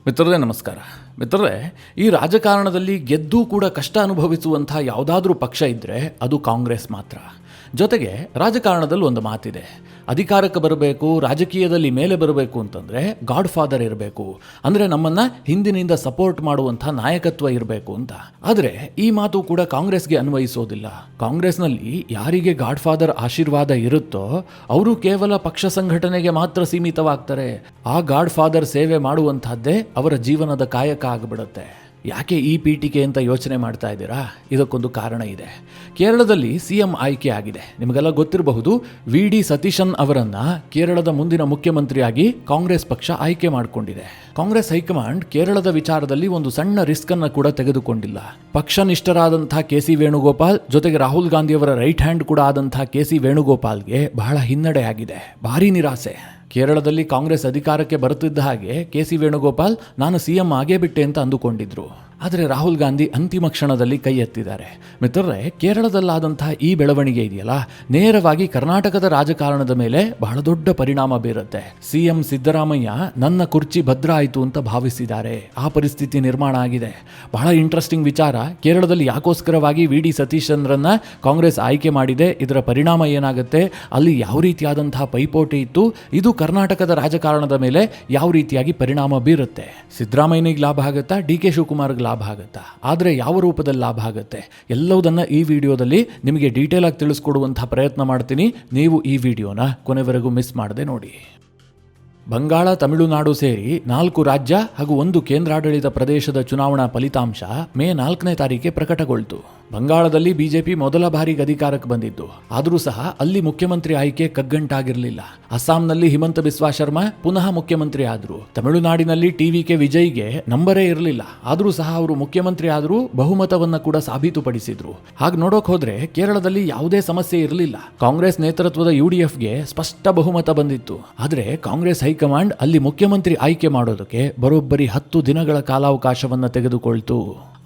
ಮಿತ್ರರೇ ನಮಸ್ಕಾರ. ಮಿತ್ರರೇ, ಈ ರಾಜಕಾರಣದಲ್ಲಿ ಗೆದ್ದೂ ಕೂಡ ಕಷ್ಟ ಅನುಭವಿಸುವಂಥ ಯಾವುದಾದ್ರೂ ಪಕ್ಷ ಇದ್ದರೆ ಅದು ಕಾಂಗ್ರೆಸ್ ಮಾತ್ರ. ಜೊತೆಗೆ ರಾಜಕಾರಣದಲ್ಲಿ ಒಂದು ಮಾತಿದೆ, ಅಧಿಕಾರಕ್ಕೆ ಬರಬೇಕು, ರಾಜಕೀಯದಲ್ಲಿ ಮೇಲೆ ಬರಬೇಕು ಅಂತಂದರೆ ಗಾಡ್ ಫಾದರ್ ಇರಬೇಕು, ಅಂದರೆ ನಮ್ಮನ್ನು ಹಿಂದಿನಿಂದ ಸಪೋರ್ಟ್ ಮಾಡುವಂಥ ನಾಯಕತ್ವ ಇರಬೇಕು ಅಂತ. ಆದರೆ ಈ ಮಾತು ಕೂಡ ಕಾಂಗ್ರೆಸ್ಗೆ ಅನ್ವಯಿಸೋದಿಲ್ಲ. ಕಾಂಗ್ರೆಸ್ನಲ್ಲಿ ಯಾರಿಗೆ ಗಾಡ್ ಫಾದರ್ ಆಶೀರ್ವಾದ ಇರುತ್ತೋ ಅವರು ಕೇವಲ ಪಕ್ಷ ಸಂಘಟನೆಗೆ ಮಾತ್ರ ಸೀಮಿತವಾಗ್ತಾರೆ. ಆ ಗಾಡ್ ಫಾದರ್ ಸೇವೆ ಮಾಡುವಂತಹದ್ದೇ ಅವರ ಜೀವನದ ಕಾಯಕ ಆಗಿಬಿಡುತ್ತೆ. ಯಾಕೆ ಈ ಪೀಠಿಕೆ ಅಂತ ಯೋಚನೆ ಮಾಡ್ತಾ ಇದ್ದೀರಾ? ಇದಕ್ಕೊಂದು ಕಾರಣ ಇದೆ. ಕೇರಳದಲ್ಲಿ ಸಿಎಂ ಆಯ್ಕೆ ಆಗಿದೆ. ನಿಮಗೆಲ್ಲ ಗೊತ್ತಿರಬಹುದು, ವಿ.ಡಿ. ಸತೀಶನ್ ಅವರನ್ನ ಕೇರಳದ ಮುಂದಿನ ಮುಖ್ಯಮಂತ್ರಿಯಾಗಿ ಕಾಂಗ್ರೆಸ್ ಪಕ್ಷ ಆಯ್ಕೆ ಮಾಡಿಕೊಂಡಿದೆ. ಕಾಂಗ್ರೆಸ್ ಹೈಕಮಾಂಡ್ ಕೇರಳದ ವಿಚಾರದಲ್ಲಿ ಒಂದು ಸಣ್ಣ ರಿಸ್ಕ್ ಅನ್ನು ಕೂಡ ತೆಗೆದುಕೊಂಡಿಲ್ಲ. ಪಕ್ಷನಿಷ್ಠರಾದಂತಹ ಕೆ.ಸಿ. ವೇಣುಗೋಪಾಲ್ ಜೊತೆಗೆ ರಾಹುಲ್ ಗಾಂಧಿ ಅವರ ರೈಟ್ ಹ್ಯಾಂಡ್ ಕೂಡ ಆದಂತಹ ಕೆ.ಸಿ. ವೇಣುಗೋಪಾಲ್ಗೆ ಬಹಳ ಹಿನ್ನಡೆ ಆಗಿದೆ, ಭಾರಿ ನಿರಾಸೆ. ಕೇರಳದಲ್ಲಿ ಕಾಂಗ್ರೆಸ್ ಅಧಿಕಾರಕ್ಕೆ ಬರುತ್ತಿದ್ದ ಹಾಗೆ ಕೆ.ಸಿ. ವೇಣುಗೋಪಾಲ್ ನಾನು ಸಿಎಂ ಆಗೇ ಬಿಟ್ಟೆ ಅಂತ ಅಂದುಕೊಂಡಿದ್ರು. ಆದರೆ ರಾಹುಲ್ ಗಾಂಧಿ ಅಂತಿಮ ಕ್ಷಣದಲ್ಲಿ ಕೈ ಎತ್ತಿದ್ದಾರೆ. ಮಿತ್ರರೇ, ಕೇರಳದಲ್ಲಾದಂತಹ ಈ ಬೆಳವಣಿಗೆ ಇದೆಯಲ್ಲ, ನೇರವಾಗಿ ಕರ್ನಾಟಕದ ರಾಜಕಾರಣದ ಮೇಲೆ ಬಹಳ ದೊಡ್ಡ ಪರಿಣಾಮ ಬೀರುತ್ತೆ. ಸಿಎಂ ಸಿದ್ದರಾಮಯ್ಯ ನನ್ನ ಕುರ್ಚಿ ಭದ್ರ ಆಯಿತು ಅಂತ ಭಾವಿಸಿದ್ದಾರೆ. ಆ ಪರಿಸ್ಥಿತಿ ನಿರ್ಮಾಣ ಆಗಿದೆ. ಬಹಳ ಇಂಟ್ರೆಸ್ಟಿಂಗ್ ವಿಚಾರ. ಕೇರಳದಲ್ಲಿ ಯಾಕೋಸ್ಕರವಾಗಿ ವಿ.ಡಿ. ಸತೀಶನ್ರನ್ನ ಕಾಂಗ್ರೆಸ್ ಆಯ್ಕೆ ಮಾಡಿದೆ, ಇದರ ಪರಿಣಾಮ ಏನಾಗುತ್ತೆ, ಅಲ್ಲಿ ಯಾವ ರೀತಿಯಾದಂತಹ ಪೈಪೋಟಿ ಇತ್ತು, ಇದು ಕರ್ನಾಟಕದ ರಾಜಕಾರಣದ ಮೇಲೆ ಯಾವ ರೀತಿಯಾಗಿ ಪರಿಣಾಮ ಬೀರುತ್ತೆ. ಸಿದ್ದರಾಮಯ್ಯನಿಗೆ ಲಾಭ ಆಗುತ್ತಾ, ಡಿ.ಕೆ. ಶಿವಕುಮಾರ್ಗೆ ಲಾಭ ಆಗುತ್ತಾ, ಆದರೆ ಯಾವ ರೂಪದಲ್ಲಿ ಲಾಭ ಆಗುತ್ತೆ ಎಲ್ಲವುದನ್ನು ಈ ವಿಡಿಯೋದಲ್ಲಿ ನಿಮಗೆ ಡೀಟೇಲ್ ಆಗಿ ತಿಳಿಸ್ಕೊಡುವಂತಹ ಪ್ರಯತ್ನ ಮಾಡ್ತೀನಿ. ನೀವು ಈ ವಿಡಿಯೋನ ಕೊನೆವರೆಗೂ ಮಿಸ್ ಮಾಡದೆ ನೋಡಿ. ಬಂಗಾಳ, ತಮಿಳುನಾಡು ಸೇರಿ 4 ರಾಜ್ಯ ಹಾಗೂ 1 ಕೇಂದ್ರಾಡಳಿತ ಪ್ರದೇಶದ ಚುನಾವಣಾ ಫಲಿತಾಂಶ ಮೇ 4ನೇ ತಾರೀಕಿಗೆ ಪ್ರಕಟಗೊಳ್ತು. ಬಂಗಾಳದಲ್ಲಿ ಬಿಜೆಪಿ ಮೊದಲ ಬಾರಿಗೆ ಅಧಿಕಾರಕ್ಕೆ ಬಂದಿದ್ದು, ಆದರೂ ಸಹ ಅಲ್ಲಿ ಮುಖ್ಯಮಂತ್ರಿ ಆಯ್ಕೆ ಕಗ್ಗಂಟಾಗಿರಲಿಲ್ಲ. ಅಸ್ಸಾಂನಲ್ಲಿ ಹಿಮಂತ ಬಿಸ್ವಾ ಶರ್ಮಾ ಪುನಃ ಮುಖ್ಯಮಂತ್ರಿ ಆದರು. ತಮಿಳುನಾಡಿನಲ್ಲಿ ಟಿ.ವಿ.ಕೆ. ವಿಜಯ್ಗೆ ನಂಬರೇ ಇರಲಿಲ್ಲ, ಆದರೂ ಸಹ ಅವರು ಮುಖ್ಯಮಂತ್ರಿ ಆದರೂ ಬಹುಮತವನ್ನು ಕೂಡ ಸಾಬೀತುಪಡಿಸಿದ್ರು. ಹಾಗೆ ನೋಡೋಕೆ ಹೋದ್ರೆ ಕೇರಳದಲ್ಲಿ ಯಾವುದೇ ಸಮಸ್ಯೆ ಇರಲಿಲ್ಲ. ಕಾಂಗ್ರೆಸ್ ನೇತೃತ್ವದ UDFಗೆ ಸ್ಪಷ್ಟ ಬಹುಮತ ಬಂದಿತ್ತು. ಆದರೆ ಕಾಂಗ್ರೆಸ್ ಹೈಕಮಾಂಡ್ ಅಲ್ಲಿ ಮುಖ್ಯಮಂತ್ರಿ ಆಯ್ಕೆ ಮಾಡೋದಕ್ಕೆ ಬರೋಬ್ಬರಿ 10 ದಿನಗಳ ಕಾಲಾವಕಾಶವನ್ನು ತೆಗೆದುಕೊಳ್ತು.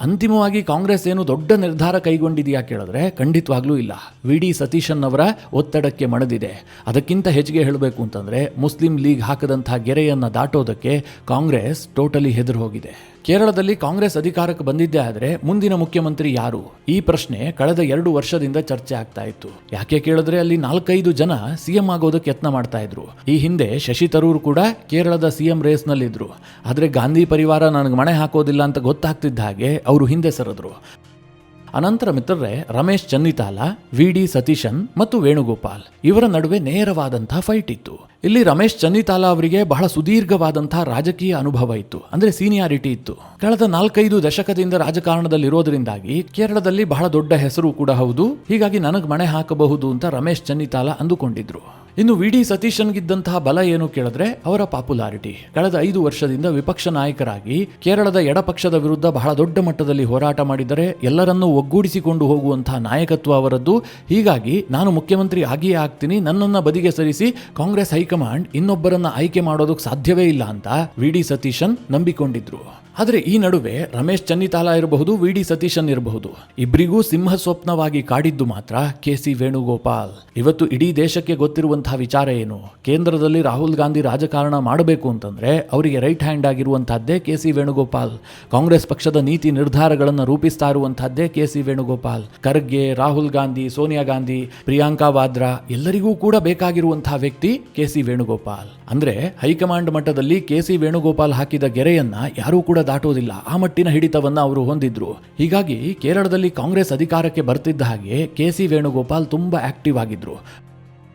ಅಂತಿಮವಾಗಿ ಕಾಂಗ್ರೆಸ್ ಏನು ದೊಡ್ಡ ನಿರ್ಧಾರ ಕೈಗೊಂಡಿದೆಯಾ ಕೇಳಿದ್ರೆ ಖಂಡಿತವಾಗ್ಲೂ ಇಲ್ಲ. ವಿ.ಡಿ. ಸತೀಶನ್ ಅವರ ಒತ್ತಡಕ್ಕೆ ಮಣಿದಿದೆ. ಅದಕ್ಕಿಂತ ಹೆಚ್ಚಿಗೆ ಹೇಳಬೇಕು ಅಂತಂದ್ರೆ ಮುಸ್ಲಿಂ ಲೀಗ್ ಹಾಕದಂತಹ ಗೆರೆಯನ್ನು ದಾಟೋದಕ್ಕೆ ಕಾಂಗ್ರೆಸ್ ಟೋಟಲಿ ಹೆದರು ಹೋಗಿದೆ. ಕೇರಳದಲ್ಲಿ ಕಾಂಗ್ರೆಸ್ ಅಧಿಕಾರಕ್ಕೆ ಬಂದಿದ್ದೇ ಆದರೆ ಮುಂದಿನ ಮುಖ್ಯಮಂತ್ರಿ ಯಾರು, ಈ ಪ್ರಶ್ನೆ ಕಳೆದ 2 ವರ್ಷದಿಂದ ಚರ್ಚೆ ಆಗ್ತಾ ಇತ್ತು. ಯಾಕೆ ಕೇಳಿದ್ರೆ ಅಲ್ಲಿ 4-5 ಜನ ಸಿಎಂ ಆಗೋದಕ್ಕೆ ಯತ್ನ ಮಾಡ್ತಾ ಇದ್ರು. ಈ ಹಿಂದೆ ಶಶಿ ತರೂರ್ ಕೂಡ ಕೇರಳದ ಸಿಎಂ ರೇಸ್ನಲ್ಲಿದ್ರು. ಆದರೆ ಗಾಂಧಿ ಪರಿವಾರ ನನಗೆ ಮಣೆ ಹಾಕೋದಿಲ್ಲ ಅಂತ ಗೊತ್ತಾಗ್ತಿದ್ದ ಹಾಗೆ ಅವರು ಹಿಂದೆ ಸರಿದ್ರು. ಅನಂತರ ಮಿತ್ರರೇ, ರಮೇಶ್ ಚೆನ್ನಿತಾಲ, ವಿ.ಡಿ. ಸತೀಶನ್ ಮತ್ತು ವೇಣುಗೋಪಾಲ್ ಇವರ ನಡುವೆ ನೇರವಾದಂತಹ ಫೈಟ್ ಇತ್ತು. ಇಲ್ಲಿ ರಮೇಶ್ ಚೆನ್ನಿತಾಲ ಅವರಿಗೆ ಬಹಳ ಸುದೀರ್ಘವಾದಂತಹ ರಾಜಕೀಯ ಅನುಭವ ಇತ್ತು, ಅಂದ್ರೆ ಸೀನಿಯಾರಿಟಿ ಇತ್ತು. ಕಳೆದ 4-5 ದಶಕದಿಂದ ರಾಜಕಾರಣದಲ್ಲಿರೋದ್ರಿಂದಾಗಿ ಕೇರಳದಲ್ಲಿ ಬಹಳ ದೊಡ್ಡ ಹೆಸರು ಕೂಡ ಹೌದು. ಹೀಗಾಗಿ ನನಗೆ ಮಣೆ ಹಾಕಬಹುದು ಅಂತ ರಮೇಶ್ ಚೆನ್ನಿತಾಲ ಅಂದುಕೊಂಡಿದ್ರು. ಇನ್ನು ವಿ.ಡಿ. ಸತೀಶನ್ಗಿದ್ದಂತಹ ಬಲ ಏನು ಕೇಳಿದ್ರೆ ಅವರ ಪಾಪ್ಯುಲಾರಿಟಿ. ಕಳೆದ 5 ವರ್ಷದಿಂದ ವಿಪಕ್ಷ ನಾಯಕರಾಗಿ ಕೇರಳದ ಎಡಪಕ್ಷದ ವಿರುದ್ಧ ಬಹಳ ದೊಡ್ಡ ಮಟ್ಟದಲ್ಲಿ ಹೋರಾಟ ಮಾಡಿದರೆ, ಎಲ್ಲರನ್ನೂ ಒಗ್ಗೂಡಿಸಿಕೊಂಡು ಹೋಗುವಂತಹ ನಾಯಕತ್ವ ಅವರದ್ದು. ಹೀಗಾಗಿ ನಾನು ಮುಖ್ಯಮಂತ್ರಿ ಆಗಿಯೇ ಆಗ್ತೀನಿ, ನನ್ನನ್ನು ಬದಿಗೆ ಸರಿಸಿ ಕಾಂಗ್ರೆಸ್ ಹೈಕಮಾಂಡ್ ಇನ್ನೊಬ್ಬರನ್ನ ಆಯ್ಕೆ ಮಾಡೋದಕ್ಕೆ ಸಾಧ್ಯವೇ ಇಲ್ಲ ಅಂತ ವಿ.ಡಿ. ಸತೀಶನ್ ನಂಬಿಕೊಂಡಿದ್ರು. ಆದರೆ ಈ ನಡುವೆ ರಮೇಶ್ ಚೆನ್ನಿತಾಲ ಇರಬಹುದು, ವಿ.ಡಿ. ಸತೀಶನ್ ಇರಬಹುದು, ಇಬ್ಬರಿಗೂ ಸಿಂಹ ಸ್ವಪ್ನವಾಗಿ ಕಾಡಿದ್ದು ಮಾತ್ರ ಕೆ.ಸಿ. ವೇಣುಗೋಪಾಲ್. ಇವತ್ತು ಇಡೀ ದೇಶಕ್ಕೆ ಗೊತ್ತಿರುವಂತಹ ವಿಚಾರ ಏನು, ಕೇಂದ್ರದಲ್ಲಿ ರಾಹುಲ್ ಗಾಂಧಿ ರಾಜಕಾರಣ ಮಾಡಬೇಕು ಅಂತಂದ್ರೆ ಅವರಿಗೆ ರೈಟ್ ಹ್ಯಾಂಡ್ ಆಗಿರುವಂತಹದ್ದೇ ಕೆ.ಸಿ. ವೇಣುಗೋಪಾಲ್. ಕಾಂಗ್ರೆಸ್ ಪಕ್ಷದ ನೀತಿ ನಿರ್ಧಾರಗಳನ್ನು ರೂಪಿಸ್ತಾ ಇರುವಂತಹದ್ದೇ ಕೆ.ಸಿ. ವೇಣುಗೋಪಾಲ್. ಖರ್ಗೆ, ರಾಹುಲ್ ಗಾಂಧಿ, ಸೋನಿಯಾ ಗಾಂಧಿ, ಪ್ರಿಯಾಂಕಾ ವಾದ್ರಾ ಎಲ್ಲರಿಗೂ ಕೂಡ ಬೇಕಾಗಿರುವಂತಹ ವ್ಯಕ್ತಿ ಕೆ.ಸಿ. ವೇಣುಗೋಪಾಲ್. ಅಂದ್ರೆ ಹೈಕಮಾಂಡ್ ಮಟ್ಟದಲ್ಲಿ ಕೆ.ಸಿ. ವೇಣುಗೋಪಾಲ್ ಹಾಕಿದ ಗೆರೆಯನ್ನ ಯಾರೂ ಕೂಡ ದಾಟೋದಿಲ್ಲ. ಆ ಮಟ್ಟಿನ ಹಿಡಿತವನ್ನ ಅವರು ಹೊಂದಿದ್ರು. ಹೀಗಾಗಿ ಕೇರಳದಲ್ಲಿ ಕಾಂಗ್ರೆಸ್ ಅಧಿಕಾರಕ್ಕೆ ಬರ್ತಿದ್ದ ಹಾಗೆ ಕೆ.ಸಿ. ವೇಣುಗೋಪಾಲ್ ತುಂಬಾ ಆಕ್ಟಿವ್ ಆಗಿದ್ರು.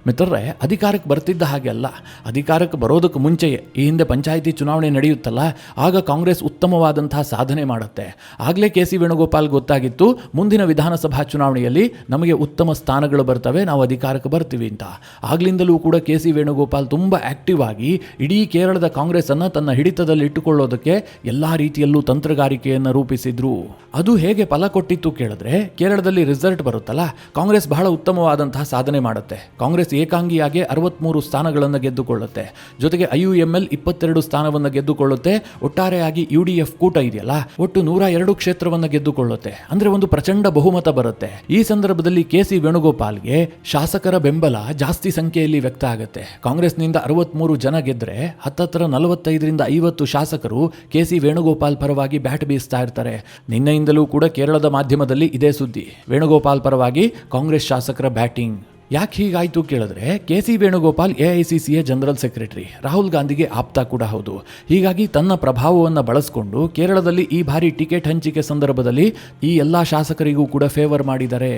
ಮಿತ್ರರೇ, ಅಧಿಕಾರಕ್ಕೆ ಬರ್ತಿದ್ದ ಹಾಗೆ ಅಲ್ಲ, ಅಧಿಕಾರಕ್ಕೆ ಬರೋದಕ್ಕೆ ಮುಂಚೆಯೇ ಈ ಹಿಂದೆ ಪಂಚಾಯಿತಿ ಚುನಾವಣೆ ನಡೆಯುತ್ತಲ್ಲ, ಆಗ ಕಾಂಗ್ರೆಸ್ ಉತ್ತಮವಾದಂತಹ ಸಾಧನೆ ಮಾಡುತ್ತೆ. ಆಗಲೇ ಕೆ.ಸಿ. ವೇಣುಗೋಪಾಲ್ ಗೊತ್ತಾಗಿತ್ತು, ಮುಂದಿನ ವಿಧಾನಸಭಾ ಚುನಾವಣೆಯಲ್ಲಿ ನಮಗೆ ಉತ್ತಮ ಸ್ಥಾನಗಳು ಬರ್ತವೆ, ನಾವು ಅಧಿಕಾರಕ್ಕೆ ಬರ್ತೀವಿ ಅಂತ. ಆಗ್ಲಿಂದಲೂ ಕೂಡ ಕೆ.ಸಿ. ವೇಣುಗೋಪಾಲ್ ತುಂಬ ಆಕ್ಟಿವ್ ಆಗಿ ಇಡೀ ಕೇರಳದ ಕಾಂಗ್ರೆಸ್ ಅನ್ನು ತನ್ನ ಹಿಡಿತದಲ್ಲಿ ಇಟ್ಟುಕೊಳ್ಳೋದಕ್ಕೆ ಎಲ್ಲ ರೀತಿಯಲ್ಲೂ ತಂತ್ರಗಾರಿಕೆಯನ್ನು ರೂಪಿಸಿದ್ರು. ಅದು ಹೇಗೆ ಫಲ ಕೊಟ್ಟಿತ್ತು ಕೇಳಿದ್ರೆ, ಕೇರಳದಲ್ಲಿ ರಿಸಲ್ಟ್ ಬರುತ್ತಲ್ಲ, ಕಾಂಗ್ರೆಸ್ ಬಹಳ ಉತ್ತಮವಾದಂತಹ ಸಾಧನೆ ಮಾಡುತ್ತೆ. ಕಾಂಗ್ರೆಸ್ ಕಾಂಗ್ರೆಸ್ ಏಕಾಂಗಿಯಾಗಿ 63 ಸ್ಥಾನಗಳನ್ನು ಗೆದ್ದುಕೊಳ್ಳುತ್ತೆ. ಜೊತೆಗೆ IUML 22 ಸ್ಥಾನವನ್ನು ಗೆದ್ದುಕೊಳ್ಳುತ್ತೆ. ಒಟ್ಟಾರೆಯಾಗಿ UDF ಕೂಟ ಇದೆಯಲ್ಲ, ಒಟ್ಟು 102 ಕ್ಷೇತ್ರವನ್ನು ಗೆದ್ದುಕೊಳ್ಳುತ್ತೆ. ಅಂದ್ರೆ ಒಂದು ಪ್ರಚಂಡ ಬಹುಮತ ಬರುತ್ತೆ. ಈ ಸಂದರ್ಭದಲ್ಲಿ KC ವೇಣುಗೋಪಾಲ್ಗೆ ಶಾಸಕರ ಬೆಂಬಲ ಜಾಸ್ತಿ ಸಂಖ್ಯೆಯಲ್ಲಿ ವ್ಯಕ್ತ ಆಗುತ್ತೆ. ಕಾಂಗ್ರೆಸ್ನಿಂದ 63 ಜನ ಗೆದ್ರೆ ಹತ್ತತ್ರ 45ರಿಂದ 50 ಶಾಸಕರು KC ವೇಣುಗೋಪಾಲ್ ಪರವಾಗಿ ಬ್ಯಾಟ್ ಬೀಸ್ತಾ ಇರ್ತಾರೆ. ನಿನ್ನೆಯಿಂದಲೂ ಕೂಡ ಕೇರಳದ ಮಾಧ್ಯಮದಲ್ಲಿ ಇದೇ ಸುದ್ದಿ. ವೇಣುಗೋಪಾಲ್ ಪರವಾಗಿ ಕಾಂಗ್ರೆಸ್ ಶಾಸಕರ ಬ್ಯಾಟಿಂಗ್. ಯಾಕೆ ಹೀಗಾಯ್ತು ಕೇಳಿದ್ರೆ, KC ವೇಣುಗೋಪಾಲ್ AICCಯ ಜನರಲ್ ಸೆಕ್ರೆಟರಿ, ರಾಹುಲ್ ಗಾಂಧಿಗೆ ಆಪ್ತ ಕೂಡ ಹೌದು. ಹೀಗಾಗಿ ತನ್ನ ಪ್ರಭಾವವನ್ನು ಬಳಸಿಕೊಂಡು ಕೇರಳದಲ್ಲಿ ಈ ಬಾರಿ ಟಿಕೆಟ್ ಹಂಚಿಕೆ ಸಂದರ್ಭದಲ್ಲಿ ಈ ಎಲ್ಲ ಶಾಸಕರಿಗೂ ಕೂಡ ಫೇವರ್ ಮಾಡಿದ್ದಾರೆ.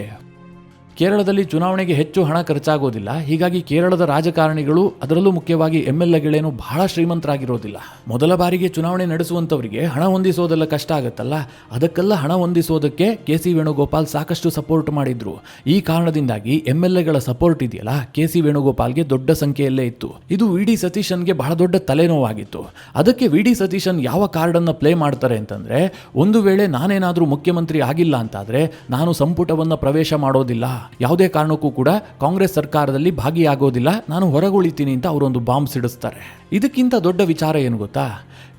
ಕೇರಳದಲ್ಲಿ ಚುನಾವಣೆಗೆ ಹೆಚ್ಚು ಹಣ ಖರ್ಚಾಗೋದಿಲ್ಲ. ಹೀಗಾಗಿ ಕೇರಳದ ರಾಜಕಾರಣಿಗಳು, ಅದರಲ್ಲೂ ಮುಖ್ಯವಾಗಿ MLAಗಳೇನು ಬಹಳ ಶ್ರೀಮಂತರಾಗಿರೋದಿಲ್ಲ. ಮೊದಲ ಬಾರಿಗೆ ಚುನಾವಣೆ ನಡೆಸುವಂಥವರಿಗೆ ಹಣ ಹೊಂದಿಸೋದೆಲ್ಲ ಕಷ್ಟ ಆಗುತ್ತಲ್ಲ, ಅದಕ್ಕೆಲ್ಲ ಹಣ ಹೊಂದಿಸೋದಕ್ಕೆ KC ವೇಣುಗೋಪಾಲ್ ಸಾಕಷ್ಟು ಸಪೋರ್ಟ್ ಮಾಡಿದ್ರು. ಈ ಕಾರಣದಿಂದಾಗಿ MLAಗಳ ಸಪೋರ್ಟ್ ಇದೆಯಲ್ಲ, KC ವೇಣುಗೋಪಾಲ್ಗೆ ದೊಡ್ಡ ಸಂಖ್ಯೆಯಲ್ಲೇ ಇತ್ತು. ಇದು VD ಸತೀಶನ್ಗೆ ಬಹಳ ದೊಡ್ಡ ತಲೆನೋವಾಗಿತ್ತು. ಅದಕ್ಕೆ VD ಸತೀಶನ್ ಯಾವ ಕಾರ್ಡನ್ನು ಪ್ಲೇ ಮಾಡ್ತಾರೆ ಅಂತಂದ್ರೆ, ಒಂದು ವೇಳೆ ನಾನೇನಾದರೂ ಮುಖ್ಯಮಂತ್ರಿ ಆಗಿಲ್ಲ ಅಂತಾದ್ರೆ ನಾನು ಸಂಪುಟವನ್ನು ಪ್ರವೇಶ ಮಾಡೋದಿಲ್ಲ, ಯಾವುದೇ ಕಾರಣಕ್ಕೂ ಕೂಡ ಕಾಂಗ್ರೆಸ್ ಸರ್ಕಾರದಲ್ಲಿ ಭಾಗಿಯಾಗೋದಿಲ್ಲ, ನಾನು ಹೊರಗುಳಿತೀನಿ ಅಂತ ಅವರೊಂದು ಬಾಂಬ್ ಸಿಡಿಸ್ತಾರೆ. ಇದಕ್ಕಿಂತ ದೊಡ್ಡ ವಿಚಾರ ಏನು ಗೊತ್ತಾ,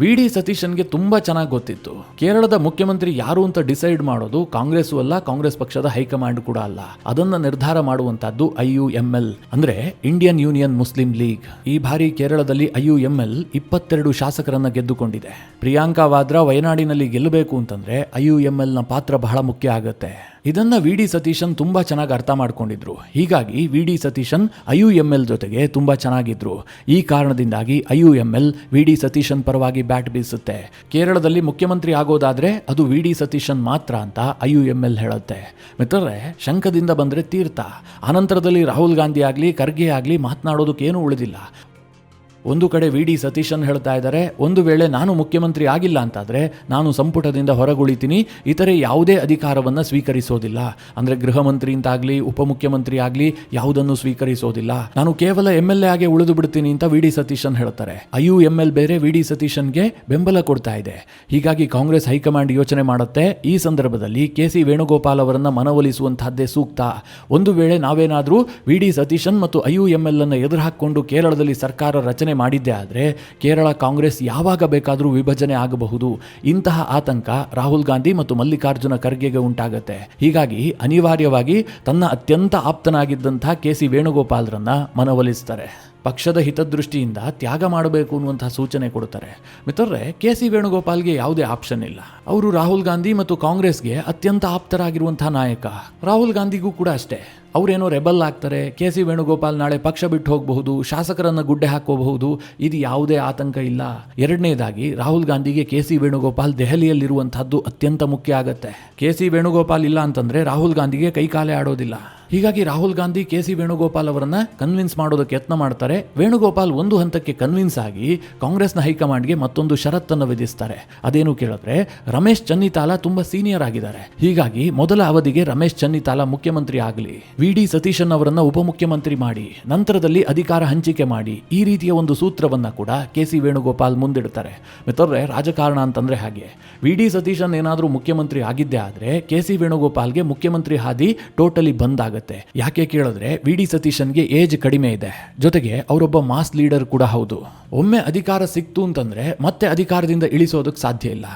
VD ಸತೀಶನ್ಗೆ ತುಂಬಾ ಚೆನ್ನಾಗಿ ಗೊತ್ತಿತ್ತು ಕೇರಳದ ಮುಖ್ಯಮಂತ್ರಿ ಯಾರು ಅಂತ ಡಿಸೈಡ್ ಮಾಡೋದು ಕಾಂಗ್ರೆಸ್ಸು ಅಲ್ಲ, ಕಾಂಗ್ರೆಸ್ ಪಕ್ಷದ ಹೈಕಮಾಂಡ್ ಕೂಡ ಅಲ್ಲ. ಅದನ್ನ ನಿರ್ಧಾರ ಮಾಡುವಂತದ್ದು IUML, ಅಂದ್ರೆ ಇಂಡಿಯನ್ ಯೂನಿಯನ್ ಮುಸ್ಲಿಂ ಲೀಗ್. ಈ ಬಾರಿ ಕೇರಳದಲ್ಲಿ IUML 22 ಶಾಸಕರನ್ನ ಗೆದ್ದುಕೊಂಡಿದೆ. ಪ್ರಿಯಾಂಕಾ ವಾದ್ರಾ ವಯನಾಡಿನಲ್ಲಿ ಗೆಲ್ಲಬೇಕು ಅಂತಂದ್ರೆ IUML ನ ಪಾತ್ರ ಬಹಳ ಮುಖ್ಯ ಆಗುತ್ತೆ. ಇದನ್ನ VD ಸತೀಶನ್ ತುಂಬಾ ಚೆನ್ನಾಗಿ ಅರ್ಥ ಮಾಡ್ಕೊಂಡಿದ್ರು. ಹೀಗಾಗಿ VD ಸತೀಶನ್ IUML ಜೊತೆಗೆ ತುಂಬಾ ಚೆನ್ನಾಗಿದ್ರು. ಈ ಕಾರಣದಿಂದಾಗಿ IUML VD ಸತೀಶನ್ ಪರವಾಗಿ ಬ್ಯಾಟ್ ಬೀಸುತ್ತೆ. ಕೇರಳದಲ್ಲಿ ಮುಖ್ಯಮಂತ್ರಿ ಆಗೋದಾದ್ರೆ ಅದು VD ಸತೀಶನ್ ಮಾತ್ರ ಅಂತ IUML ಹೇಳುತ್ತೆ. ಮಿತ್ರರೇ, ಶಂಖದಿಂದ ಬಂದ್ರೆ ತೀರ್ಥ. ಅನಂತರದಲ್ಲಿ ರಾಹುಲ್ ಗಾಂಧಿ ಆಗಲಿ ಖರ್ಗೆ ಆಗಲಿ ಮಾತನಾಡೋದಕ್ಕೇನು ಉಳಿದಿಲ್ಲ. ಒಂದು ಕಡೆ VD ಸತೀಶನ್ ಹೇಳ್ತಾ ಇದ್ದಾರೆ, ಒಂದು ವೇಳೆ ನಾನು ಮುಖ್ಯಮಂತ್ರಿ ಆಗಿಲ್ಲ ಅಂತಾದರೆ ನಾನು ಸಂಪುಟದಿಂದ ಹೊರಗುಳಿತೀನಿ, ಇತರೆ ಯಾವುದೇ ಅಧಿಕಾರವನ್ನು ಸ್ವೀಕರಿಸೋದಿಲ್ಲ. ಅಂದರೆ ಗೃಹ ಮಂತ್ರಿ ಅಂತಾಗಲಿ ಉಪಮುಖ್ಯಮಂತ್ರಿ ಆಗಲಿ ಯಾವುದನ್ನು ಸ್ವೀಕರಿಸೋದಿಲ್ಲ, ನಾನು ಕೇವಲ MLA ಆಗಿ ಉಳಿದು ಬಿಡ್ತೀನಿ ಅಂತ VD ಸತೀಶನ್ ಹೇಳ್ತಾರೆ. IUML ಬೇರೆ VD ಸತೀಶನ್ಗೆ ಬೆಂಬಲ ಕೊಡ್ತಾ ಇದೆ. ಹೀಗಾಗಿ ಕಾಂಗ್ರೆಸ್ ಹೈಕಮಾಂಡ್ ಯೋಚನೆ ಮಾಡುತ್ತೆ, ಈ ಸಂದರ್ಭದಲ್ಲಿ KC ವೇಣುಗೋಪಾಲ್ ಅವರನ್ನು ಮನವೊಲಿಸುವಂತಹದ್ದೇ ಸೂಕ್ತ. ಒಂದು ವೇಳೆ ನಾವೇನಾದರೂ VD ಸತೀಶನ್ ಮತ್ತು IUML ಅನ್ನು ಎದುರು ಹಾಕಿಕೊಂಡು ಕೇರಳದಲ್ಲಿ ಸರ್ಕಾರ ರಚನೆ ಮಾಡಿದ್ದೇ ಆದರೆ ಕೇರಳ ಕಾಂಗ್ರೆಸ್ ಯಾವಾಗ ಬೇಕಾದರೂ ವಿಭಜನೆ ಆಗಬಹುದು. ಇಂತಹ ಆತಂಕ ರಾಹುಲ್ ಗಾಂಧಿ ಮತ್ತು ಮಲ್ಲಿಕಾರ್ಜುನ ಖರ್ಗೆಗೆ ಉಂಟಾಗುತ್ತೆ. ಹೀಗಾಗಿ ಅನಿವಾರ್ಯವಾಗಿ ತನ್ನ ಅತ್ಯಂತ ಆಪ್ತನಾಗಿದ್ದಂತಹ KC ವೇಣುಗೋಪಾಲ್ರನ್ನ ಮನವೊಲಿಸ್ತಾರೆ. ಪಕ್ಷದ ಹಿತದೃಷ್ಟಿಯಿಂದ ತ್ಯಾಗ ಮಾಡಬೇಕು ಅನ್ನುವಂತಹ ಸೂಚನೆ ಕೊಡುತ್ತಾರೆ. ಮಿತ್ರರೇ, KC ವೇಣುಗೋಪಾಲ್ಗೆ ಯಾವುದೇ ಆಪ್ಷನ್ ಇಲ್ಲ. ಅವರು ರಾಹುಲ್ ಗಾಂಧಿ ಮತ್ತು ಕಾಂಗ್ರೆಸ್ಗೆ ಅತ್ಯಂತ ಆಪ್ತರಾಗಿರುವಂತಹ ನಾಯಕ. ರಾಹುಲ್ ಗಾಂಧಿಗೂ ಕೂಡ ಅಷ್ಟೇ. ಅವರೇನೋ ರೆಬಲ್ ಆಗ್ತಾರೆ, KC ವೇಣುಗೋಪಾಲ್ ನಾಳೆ ಪಕ್ಷ ಬಿಟ್ಟು ಹೋಗಬಹುದು, ಶಾಸಕರನ್ನು ಗುಡ್ಡೆ ಹಾಕೋಬಹುದು, ಇದು ಯಾವುದೇ ಆತಂಕ ಇಲ್ಲ. ಎರಡನೇದಾಗಿ ರಾಹುಲ್ ಗಾಂಧಿಗೆ KC ವೇಣುಗೋಪಾಲ್ ದೆಹಲಿಯಲ್ಲಿರುವಂತಹದ್ದು ಅತ್ಯಂತ ಮುಖ್ಯ ಆಗುತ್ತೆ. KC ವೇಣುಗೋಪಾಲ್ ಇಲ್ಲ ಅಂತಂದ್ರೆ ರಾಹುಲ್ ಗಾಂಧಿಗೆ ಕೈಕಾಲೆ ಆಡೋದಿಲ್ಲ. ಹೀಗಾಗಿ ರಾಹುಲ್ ಗಾಂಧಿ KC ವೇಣುಗೋಪಾಲ್ ಅವರನ್ನ ಕನ್ವಿನ್ಸ್ ಮಾಡೋದಕ್ಕೆ ಯತ್ನ ಮಾಡ್ತಾರೆ. ವೇಣುಗೋಪಾಲ್ ಒಂದು ಹಂತಕ್ಕೆ ಕನ್ವಿನ್ಸ್ ಆಗಿ ಕಾಂಗ್ರೆಸ್ನ ಹೈಕಮಾಂಡ್ಗೆ ಮತ್ತೊಂದು ಷರತ್ತನ್ನು ವಿಧಿಸ್ತಾರೆ. ಅದೇನು ಕೇಳಿದ್ರೆ, ರಮೇಶ್ ಚೆನ್ನಿತಾಲ ತುಂಬಾ ಸೀನಿಯರ್ ಆಗಿದ್ದಾರೆ, ಹೀಗಾಗಿ ಮೊದಲ ಅವಧಿಗೆ ರಮೇಶ್ ಚೆನ್ನಿತಾಲ ಮುಖ್ಯಮಂತ್ರಿ ಆಗಲಿ, VD ಸತೀಶನ್ ಅವರನ್ನ ಉಪಮುಖ್ಯಮಂತ್ರಿ ಮಾಡಿ, ನಂತರದಲ್ಲಿ ಅಧಿಕಾರ ಹಂಚಿಕೆ ಮಾಡಿ, ಈ ರೀತಿಯ ಒಂದು ಸೂತ್ರವನ್ನ ಕೂಡ KC ವೇಣುಗೋಪಾಲ್ ಮುಂದಿಡ್ತಾರೆ. ಮಿತ್ರರೇ, ರಾಜಕಾರಣ ಅಂತಂದ್ರೆ ಹಾಗೆ. VD ಸತೀಶನ್ ಏನಾದರೂ ಮುಖ್ಯಮಂತ್ರಿ ಆಗಿದ್ದೇ ಆದ್ರೆ KC ವೇಣುಗೋಪಾಲ್ಗೆ ಮುಖ್ಯಮಂತ್ರಿ ಹಾದಿ ಟೋಟಲಿ ಬಂದ್ ಆಗುತ್ತೆ. ಯಾಕೆ ಕೇಳಿದ್ರೆ, VD ಸತೀಶನ್ಗೆ ಏಜ್ ಕಡಿಮೆ ಇದೆ, ಜೊತೆಗೆ ಅವರೊಬ್ಬ ಮಾಸ್ ಲೀಡರ್ ಕೂಡ ಹೌದು. ಒಮ್ಮೆ ಅಧಿಕಾರ ಸಿಕ್ತು ಅಂತಂದ್ರೆ ಮತ್ತೆ ಅಧಿಕಾರದಿಂದ ಇಳಿಸೋದಕ್ಕೆ ಸಾಧ್ಯ ಇಲ್ಲ.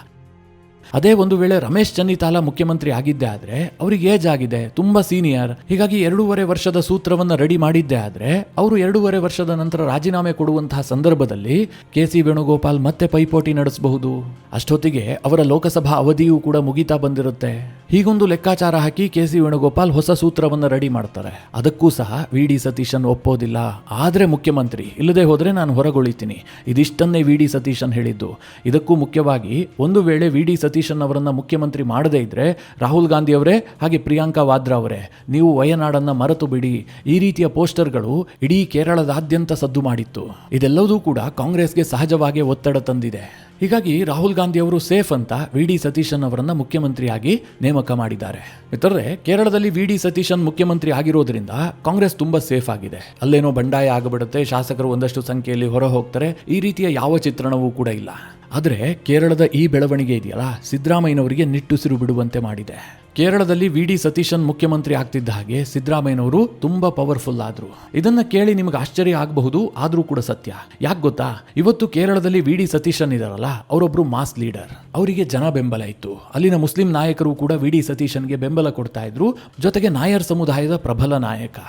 ಅದೇ ಒಂದು ವೇಳೆ ರಮೇಶ್ ಚೆನ್ನಿತಾಲ ಮುಖ್ಯಮಂತ್ರಿ ಆಗಿದ್ದೇ ಆದ್ರೆ ಅವ್ರಿಗೆ ಏಜ್ ಆಗಿದೆ, ತುಂಬಾ ಸೀನಿಯರ್, ಹೀಗಾಗಿ 2.5 ವರ್ಷದ ಸೂತ್ರವನ್ನ ರೆಡಿ ಮಾಡಿದ್ದೇ ಆದ್ರೆ ಅವರು 2.5 ವರ್ಷದ ನಂತರ ರಾಜೀನಾಮೆ ಕೊಡುವಂತಹ ಸಂದರ್ಭದಲ್ಲಿ KC ವೇಣುಗೋಪಾಲ್ ಮತ್ತೆ ಪೈಪೋಟಿ ನಡೆಸಬಹುದು. ಅಷ್ಟೊತ್ತಿಗೆ ಅವರ ಲೋಕಸಭಾ ಅವಧಿಯೂ ಕೂಡ ಮುಗಿತಾ ಬಂದಿರುತ್ತೆ. ಹೀಗೊಂದು ಲೆಕ್ಕಾಚಾರ ಹಾಕಿ KC ವೇಣುಗೋಪಾಲ್ ಹೊಸ ಸೂತ್ರವನ್ನ ರೆಡಿ ಮಾಡ್ತಾರೆ. ಅದಕ್ಕೂ ಸಹ VD ಸತೀಶನ್ ಒಪ್ಪೋದಿಲ್ಲ. ಆದ್ರೆ ಮುಖ್ಯಮಂತ್ರಿ, ಇಲ್ಲದೆ ಹೋದ್ರೆ ನಾನು ಹೊರಗುಳಿತೀನಿ, ಇದಿಷ್ಟನ್ನೇ VD ಸತೀಶನ್ ಹೇಳಿದ್ದು. ಇದಕ್ಕೂ ಮುಖ್ಯವಾಗಿ ಒಂದು ವೇಳೆ VD ಸತೀಶನ್ ಅವರನ್ನ ಮುಖ್ಯಮಂತ್ರಿ ಮಾಡದೇ ಇದ್ರೆ ರಾಹುಲ್ ಗಾಂಧಿ ಅವರೇ ಹಾಗೆ ಪ್ರಿಯಾಂಕಾ ವಾದ್ರಾ ಅವರೇ, ನೀವು ವಯನಾಡನ್ನ ಮರೆತು ಬಿಡಿ, ಈ ರೀತಿಯ ಪೋಸ್ಟರ್ಗಳು ಇಡೀ ಕೇರಳದಾದ್ಯಂತ ಸದ್ದು ಮಾಡಿತ್ತು. ಇದೆಲ್ಲವೂ ಕೂಡ ಕಾಂಗ್ರೆಸ್ಗೆ ಸಹಜವಾಗಿ ಒತ್ತಡ ತಂದಿದೆ. ಹೀಗಾಗಿ ರಾಹುಲ್ ಗಾಂಧಿ ಅವರು ಸೇಫ್ ಅಂತ VD ಸತೀಶನ್ ಅವರನ್ನ ಮುಖ್ಯಮಂತ್ರಿಯಾಗಿ ನೇಮಕ ಮಾಡಿದ್ದಾರೆ. ಮಿತ್ರರೇ, ಕೇರಳದಲ್ಲಿ VD ಸತೀಶನ್ ಮುಖ್ಯಮಂತ್ರಿ ಆಗಿರೋದ್ರಿಂದ ಕಾಂಗ್ರೆಸ್ ತುಂಬಾ ಸೇಫ್ ಆಗಿದೆ. ಅಲ್ಲೇನೋ ಬಂಡಾಯ ಆಗಿಬಿಡುತ್ತೆ, ಶಾಸಕರು ಒಂದಷ್ಟು ಸಂಖ್ಯೆಯಲ್ಲಿ ಹೊರ ಹೋಗ್ತಾರೆ, ಈ ರೀತಿಯ ಯಾವ ಚಿತ್ರಣವೂ ಕೂಡ ಇಲ್ಲ. ಆದರೆ ಕೇರಳದ ಈ ಬೆಳವಣಿಗೆ ಇದೆಯಲ್ಲ, ಸಿದ್ದರಾಮಯ್ಯನವರಿಗೆ ನಿಟ್ಟುಸಿರು ಬಿಡುವಂತೆ ಮಾಡಿದೆ. ಕೇರಳದಲ್ಲಿ ವಿ.ಡಿ. ಸತೀಶನ್ ಮುಖ್ಯಮಂತ್ರಿ ಆಗ್ತಿದ್ದ ಹಾಗೆ ಸಿದ್ದರಾಮಯ್ಯನವರು ತುಂಬಾ ಪವರ್ಫುಲ್ ಆದ್ರು. ಇದನ್ನ ಕೇಳಿ ನಿಮಗೆ ಆಶ್ಚರ್ಯ ಆಗಬಹುದು, ಆದ್ರೂ ಕೂಡ ಸತ್ಯ. ಯಾಕೆ ಗೊತ್ತಾ? ಇವತ್ತು ಕೇರಳದಲ್ಲಿ ವಿ.ಡಿ. ಸತೀಶನ್ ಇದಾರಲ್ಲ, ಅವರೊಬ್ರು ಮಾಸ್ ಲೀಡರ್. ಅವರಿಗೆ ಜನ ಬೆಂಬಲ ಇತ್ತು. ಅಲ್ಲಿನ ಮುಸ್ಲಿಂ ನಾಯಕರು ಕೂಡ ವಿ.ಡಿ. ಸತೀಶನ್ಗೆ ಬೆಂಬಲ ಕೊಡ್ತಾ ಇದ್ರು. ಜೊತೆಗೆ ನಾಯರ್ ಸಮುದಾಯದ ಪ್ರಬಲ ನಾಯಕ.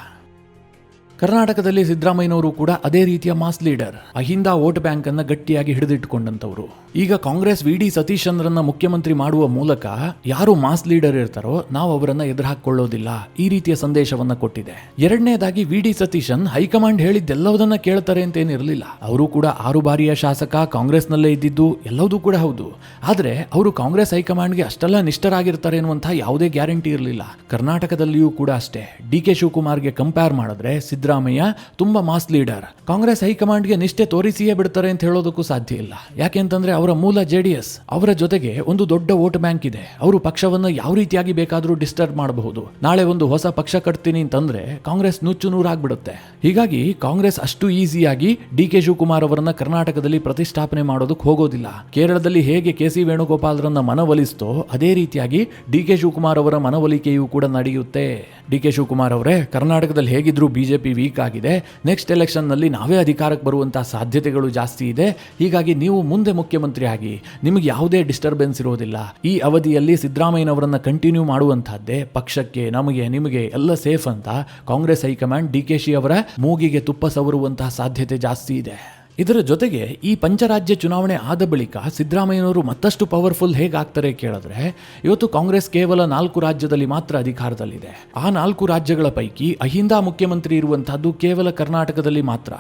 ಕರ್ನಾಟಕದಲ್ಲಿ ಸಿದ್ದರಾಮಯ್ಯನವರು ಕೂಡ ಅದೇ ರೀತಿಯ mass leader. Ahinda vote bank ಅನ್ನ ಗಟ್ಟಿಯಾಗಿ ಹಿಡಿದಿಟ್ಟುಕೊಂಡಂತವರು. ಈಗ ಕಾಂಗ್ರೆಸ್ ವಿ.ಡಿ. ಸತೀಶನ್ರನ್ನ ಮುಖ್ಯಮಂತ್ರಿ ಮಾಡುವ ಮೂಲಕ ಯಾರು ಮಾಸ್ ಲೀಡರ್ ಇರ್ತಾರೋ ನಾವು ಅವರನ್ನ ಎದುರುಹಾಕೊಳ್ಳೋದಿಲ್ಲ, ಈ ರೀತಿಯ ಸಂದೇಶವನ್ನ ಕೊಟ್ಟಿದೆ. ಎರಡನೇದಾಗಿ ವಿ.ಡಿ. ಸತೀಶನ್ ಹೈಕಮಾಂಡ್ ಹೇಳಿದ್ದೆಲ್ಲವನ್ನ ಕೇಳ್ತಾರೆ ಅಂತ ಏನಿರಲಿಲ್ಲ. ಅವರು ಕೂಡ 6 ಬಾರಿಯ ಶಾಸಕ, ಕಾಂಗ್ರೆಸ್ನಲ್ಲೇ ಇದ್ದಿದ್ದು ಎಲ್ಲವೂ ಕೂಡ ಹೌದು. ಆದ್ರೆ ಅವರು ಕಾಂಗ್ರೆಸ್ ಹೈಕಮಾಂಡ್ಗೆ ಅಷ್ಟೆಲ್ಲ ನಿಷ್ಠರಾಗಿರ್ತಾರೆ ಎನ್ನುವಂತಹ ಯಾವುದೇ ಗ್ಯಾರಂಟಿ ಇರಲಿಲ್ಲ. ಕರ್ನಾಟಕದಲ್ಲಿಯೂ ಕೂಡ ಅಷ್ಟೇ. ಡಿ.ಕೆ. ಶಿವಕುಮಾರ್ಗೆ ಕಂಪೇರ್ ಮಾಡಿದ್ರೆ ಸಿದ್ದರಾಮಯ್ಯ ತುಂಬಾ ಮಾಸ್ ಲೀಡರ್. ಕಾಂಗ್ರೆಸ್ ಹೈಕಮಾಂಡ್ಗೆ ನಿಷ್ಠೆ ತೋರಿಸಿಯೇ ಬಿಡ್ತಾರೆ ಅಂತ ಹೇಳೋದಕ್ಕೂ ಸಾಧ್ಯ ಇಲ್ಲ. ಯಾಕೆಂತಂದ್ರೆ ಅವರ ಮೂಲ JDS, ಅವರ ಜೊತೆಗೆ ಒಂದು ದೊಡ್ಡ ವೋಟ್ ಬ್ಯಾಂಕ್ ಇದೆ. ಅವರು ಪಕ್ಷವನ್ನ ಯಾವ ರೀತಿಯಾಗಿ ಬೇಕಾದರೂ ಡಿಸ್ಟರ್ಬ್ ಮಾಡಬಹುದು. ನಾಳೆ ಒಂದು ಹೊಸ ಪಕ್ಷ ಕಟ್ತೀನಿ ಅಂತಂದ್ರೆ ಕಾಂಗ್ರೆಸ್ ನುಚ್ಚು ನೂರಾಗ್ಬಿಡುತ್ತೆ. ಹೀಗಾಗಿ ಕಾಂಗ್ರೆಸ್ ಅಷ್ಟು ಈಸಿಯಾಗಿ ಡಿ.ಕೆ. ಶಿವಕುಮಾರ್ ಅವರನ್ನ ಕರ್ನಾಟಕದಲ್ಲಿ ಪ್ರತಿಷ್ಠಾಪನೆ ಮಾಡೋದಕ್ಕೆ ಹೋಗೋದಿಲ್ಲ. ಕೇರಳದಲ್ಲಿ ಹೇಗೆ ಕೆ.ಸಿ. ವೇಣುಗೋಪಾಲ್ರನ್ನ ಮನವೊಲಿಸ್ತೋ ಅದೇ ರೀತಿಯಾಗಿ ಡಿ.ಕೆ. ಶಿವಕುಮಾರ್ ಅವರ ಮನವೊಲಿಕೆಯೂ ಕೂಡ ನಡೆಯುತ್ತೆ. ಡಿ.ಕೆ. ಶಿವಕುಮಾರ್ ಅವರೇ, ಕರ್ನಾಟಕದಲ್ಲಿ ಹೇಗಿದ್ರು ಬಿಜೆಪಿ ವೀಕ್ ಆಗಿದೆ. ನೆಕ್ಸ್ಟ್ ಎಲೆಕ್ಷನ್ ನಲ್ಲಿ ನಾವೇ ಅಧಿಕಾರಕ್ಕೆ ಬರುವಂತಹ ಸಾಧ್ಯತೆಗಳು ಜಾಸ್ತಿ ಇದೆ. ಹೀಗಾಗಿ ನೀವು ಮುಂದೆ ಮುಖ್ಯಮಂತ್ರಿ ಆಗಿ, ನಿಮಗೆ ಯಾವುದೇ ಡಿಸ್ಟರ್ಬೆನ್ಸ್ ಇರೋದಿಲ್ಲ. ಈ ಅವಧಿಯಲ್ಲಿ ಸಿದ್ದರಾಮಯ್ಯನವರನ್ನ ಕಂಟಿನ್ಯೂ ಮಾಡುವಂತಹದ್ದೇ ಪಕ್ಷಕ್ಕೆ, ನಮಗೆ, ನಿಮಗೆ ಎಲ್ಲ ಸೇಫ್ ಅಂತ ಕಾಂಗ್ರೆಸ್ ಹೈಕಮಾಂಡ್ ಡಿ.ಕೆ.ಶಿ ಅವರ ಮೂಗಿಗೆ ತುಪ್ಪ ಸವರುವಂತಹ ಸಾಧ್ಯತೆ ಜಾಸ್ತಿ ಇದೆ. ಇದರ ಜೊತೆಗೆ ಈ ಪಂಚರಾಜ್ಯ ಚುನಾವಣೆ ಆದ ಬಳಿಕ ಸಿದ್ದರಾಮಯ್ಯನವರು ಮತ್ತಷ್ಟು ಪವರ್ಫುಲ್ ಹೇಗಾಗ್ತಾರೆ ಕೇಳಿದ್ರೆ, ಇವತ್ತು ಕಾಂಗ್ರೆಸ್ ಕೇವಲ 4 ರಾಜ್ಯದಲ್ಲಿ ಮಾತ್ರ ಅಧಿಕಾರದಲ್ಲಿದೆ. ಆ 4 ರಾಜ್ಯಗಳ ಪೈಕಿ ಅಹಿಂದ ಮುಖ್ಯಮಂತ್ರಿ ಇರುವಂತಹದ್ದು ಕೇವಲ ಕರ್ನಾಟಕದಲ್ಲಿ ಮಾತ್ರ.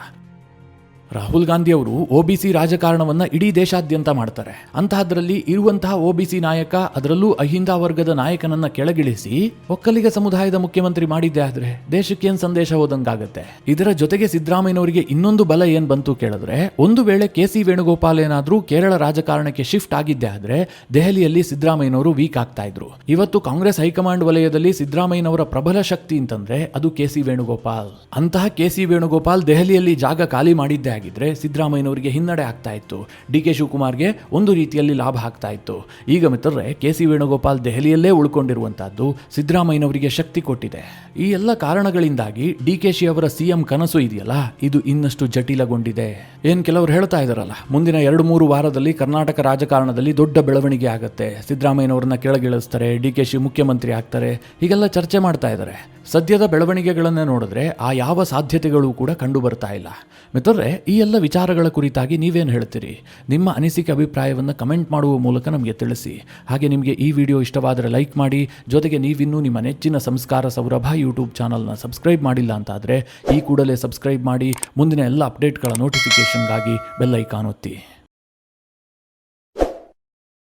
ರಾಹುಲ್ ಗಾಂಧಿ ಅವರು OBC ರಾಜಕಾರಣವನ್ನ ಇಡೀ ದೇಶಾದ್ಯಂತ ಮಾಡ್ತಾರೆ. ಅಂತಹದ್ರಲ್ಲಿ ಇರುವಂತಹ OBC ನಾಯಕ, ಅದರಲ್ಲೂ ಅಹಿಂದ ವರ್ಗದ ನಾಯಕನನ್ನ ಕೆಳಗಿಳಿಸಿ ಒಕ್ಕಲಿಗ ಸಮುದಾಯದ ಮುಖ್ಯಮಂತ್ರಿ ಮಾಡಿದ್ದೆ ಆದ್ರೆ ದೇಶಕ್ಕೆ ಏನ್ ಸಂದೇಶ ಹೋದಂಗಾಗತ್ತೆ. ಇದರ ಜೊತೆಗೆ ಸಿದ್ದರಾಮಯ್ಯನವರಿಗೆ ಇನ್ನೊಂದು ಬಲ ಏನ್ ಬಂತು ಕೇಳಿದ್ರೆ, ಒಂದು ವೇಳೆ ಕೆ.ಸಿ. ವೇಣುಗೋಪಾಲ್ ಏನಾದ್ರೂ ಕೇರಳ ರಾಜಕಾರಣಕ್ಕೆ ಶಿಫ್ಟ್ ಆಗಿದ್ದೆ ಆದ್ರೆ ದೆಹಲಿಯಲ್ಲಿ ಸಿದ್ದರಾಮಯ್ಯನವರು ವೀಕ್ ಆಗ್ತಾ ಇದ್ರು. ಇವತ್ತು ಕಾಂಗ್ರೆಸ್ ಹೈಕಮಾಂಡ್ ವಲಯದಲ್ಲಿ ಸಿದ್ದರಾಮಯ್ಯನವರ ಪ್ರಬಲ ಶಕ್ತಿ ಅಂತಂದ್ರೆ ಅದು ಕೆ.ಸಿ. ವೇಣುಗೋಪಾಲ್. ಅಂತಹ ಕೆ.ಸಿ. ವೇಣುಗೋಪಾಲ್ ದೆಹಲಿಯಲ್ಲಿ ಜಾಗ ಖಾಲಿ ಮಾಡಿದ್ದೆ ಆಗಿದ್ರೆ ಸಿದ್ದರಾಮಯ್ಯನವರಿಗೆ ಹಿನ್ನಡೆ ಆಗ್ತಾ ಇತ್ತು. ಡಿ.ಕೆ. ಶಿವಕುಮಾರ್ಗೆ ಒಂದು ರೀತಿಯಲ್ಲಿ ಲಾಭ ಆಗ್ತಾ ಇತ್ತು. ಈಗ ಮಿತ್ರರೇ, ಕೆ.ಸಿ. ವೇಣುಗೋಪಾಲ್ ದೆಹಲಿಯಲ್ಲೇ ಉಳ್ಕೊಂಡಿರುವಂತಹದ್ದು ಸಿದ್ದರಾಮಯ್ಯನವರಿಗೆ ಶಕ್ತಿ ಕೊಟ್ಟಿದೆ. ಈ ಎಲ್ಲ ಕಾರಣಗಳಿಂದಾಗಿ ಡಿ.ಕೆ.ಶಿ ಅವರ CM ಕನಸು ಇದೆಯಲ್ಲ, ಇದು ಇನ್ನಷ್ಟು ಜಟಿಲಗೊಂಡಿದೆ. ಕೆಲವರು ಹೇಳ್ತಾ ಇದಾರಲ್ಲ, ಮುಂದಿನ 2-3 ವಾರದಲ್ಲಿ ಕರ್ನಾಟಕ ರಾಜಕಾರಣದಲ್ಲಿ ದೊಡ್ಡ ಬೆಳವಣಿಗೆ ಆಗುತ್ತೆ, ಸಿದ್ದರಾಮಯ್ಯನವರನ್ನ ಕೆಳಗಿಳಿಸ್ತಾರೆ, ಡಿ.ಕೆ.ಶಿ ಮುಖ್ಯಮಂತ್ರಿ ಆಗ್ತಾರೆ, ಹೀಗೆಲ್ಲ ಚರ್ಚೆ ಮಾಡ್ತಾ ಇದ್ದಾರೆ. ಸದ್ಯದ ಬೆಳವಣಿಗೆಗಳನ್ನು ನೋಡಿದ್ರೆ ಆ ಯಾವ ಸಾಧ್ಯತೆಗಳು ಕೂಡ ಕಂಡು ಬರ್ತಾ ಇಲ್ಲ. ಮಿತ್ರರೇ, ಈ ಎಲ್ಲ ವಿಚಾರಗಳ ಕುರಿತಾಗಿ ನೀವೇನು ಹೇಳ್ತೀರಿ? ನಿಮ್ಮ ಅನಿಸಿಕೆ, ಅಭಿಪ್ರಾಯವನ್ನು ಕಮೆಂಟ್ ಮಾಡುವ ಮೂಲಕ ನಮಗೆ ತಿಳಿಸಿ. ಹಾಗೆ ನಿಮಗೆ ಈ ವಿಡಿಯೋ ಇಷ್ಟವಾದರೆ ಲೈಕ್ ಮಾಡಿ. ಜೊತೆಗೆ ನೀವಿನ್ನೂ ನಿಮ್ಮ ನೆಚ್ಚಿನ ಸಂಸ್ಕಾರ ಸೌರಭ ಯೂಟ್ಯೂಬ್ ಚಾನಲ್ನ ಸಬ್ಸ್ಕ್ರೈಬ್ ಮಾಡಿಲ್ಲ ಅಂತಾದರೆ ಈ ಕೂಡಲೇ ಸಬ್ಸ್ಕ್ರೈಬ್ ಮಾಡಿ. ಮುಂದಿನ ಎಲ್ಲ ಅಪ್ಡೇಟ್ಗಳ ನೋಟಿಫಿಕೇಷನ್ಗಾಗಿ ಬೆಲ್ ಐಕಾನ್ ಒತ್ತಿ.